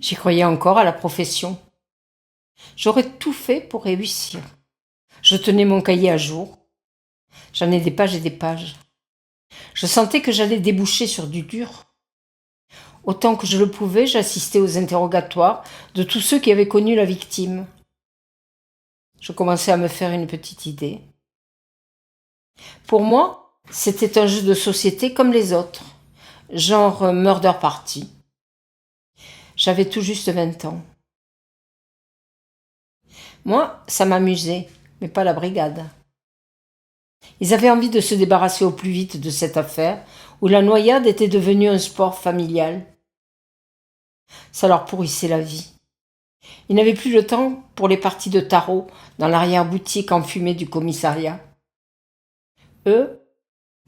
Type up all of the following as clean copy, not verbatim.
J'y croyais encore à la profession. J'aurais tout fait pour réussir. Je tenais mon cahier à jour. J'en ai des pages et des pages. Je sentais que j'allais déboucher sur du dur. Autant que je le pouvais, j'assistais aux interrogatoires de tous ceux qui avaient connu la victime. Je commençais à me faire une petite idée. Pour moi, c'était un jeu de société comme les autres, genre Murder Party. J'avais tout juste 20 ans. Moi, ça m'amusait, mais pas la brigade. Ils avaient envie de se débarrasser au plus vite de cette affaire où la noyade était devenue un sport familial. Ça leur pourrissait la vie. Ils n'avaient plus le temps pour les parties de tarot dans l'arrière-boutique enfumée du commissariat. Eux,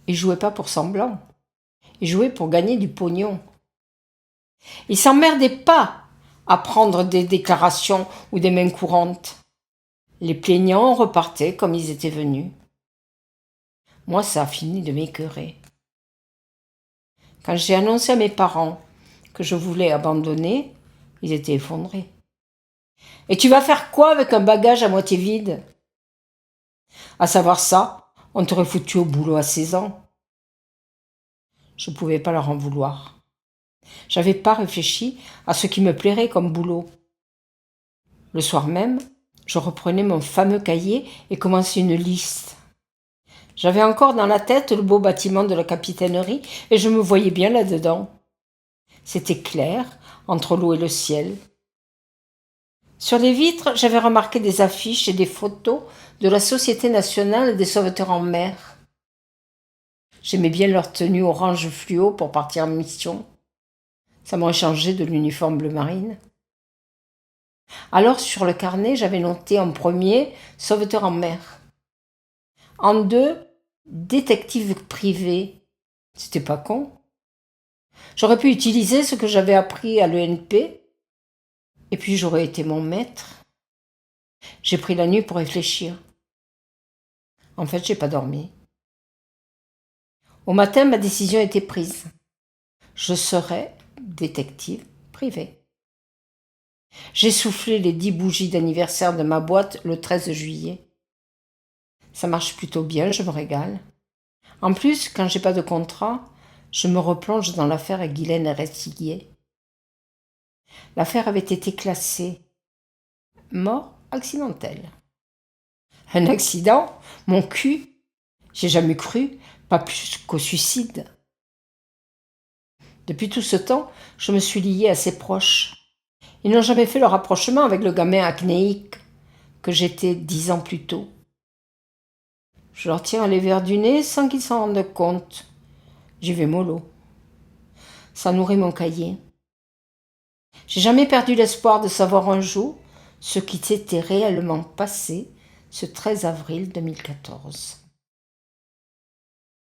ils jouaient pas pour semblant. Ils jouaient pour gagner du pognon. Ils s'emmerdaient pas à prendre des déclarations ou des mains courantes. Les plaignants repartaient comme ils étaient venus. Moi, ça a fini de m'écœurer. Quand j'ai annoncé à mes parents que je voulais abandonner, ils étaient effondrés. « Et tu vas faire quoi avec un bagage à moitié vide ?»« À savoir ça, on t'aurait foutu au boulot à 16 ans. » Je ne pouvais pas leur en vouloir. J'avais pas réfléchi à ce qui me plairait comme boulot. Le soir même, je reprenais mon fameux cahier et commençais une liste. J'avais encore dans la tête le beau bâtiment de la capitainerie et je me voyais bien là-dedans. C'était clair, entre l'eau et le ciel. Sur les vitres, j'avais remarqué des affiches et des photos de la Société nationale des sauveteurs en mer. J'aimais bien leur tenue orange fluo pour partir en mission. Ça m'aurait changé de l'uniforme bleu marine. Alors, sur le carnet, j'avais noté en premier « sauveteur en mer ». En deux, « détective privé ». C'était pas con. J'aurais pu utiliser ce que j'avais appris à l'ENP, et puis j'aurais été mon maître. J'ai pris la nuit pour réfléchir. En fait, j'ai pas dormi. Au matin, ma décision était prise. Je serais détective privé. J'ai soufflé les 10 bougies d'anniversaire de ma boîte le 13 juillet. Ça marche plutôt bien, je me régale. En plus, quand j'ai pas de contrat, je me replonge dans l'affaire Guylaine Restillier. L'affaire avait été classée mort accidentelle. Un accident? Mon cul? J'ai jamais cru, pas plus qu'au suicide. Depuis tout ce temps, je me suis liée à ses proches. Ils n'ont jamais fait le rapprochement avec le gamin acnéique que j'étais 10 ans plus tôt. Je leur tire les verres du nez sans qu'ils s'en rendent compte. J'y vais mollo. Ça nourrit mon cahier. J'ai jamais perdu l'espoir de savoir un jour ce qui s'était réellement passé ce 13 avril 2014.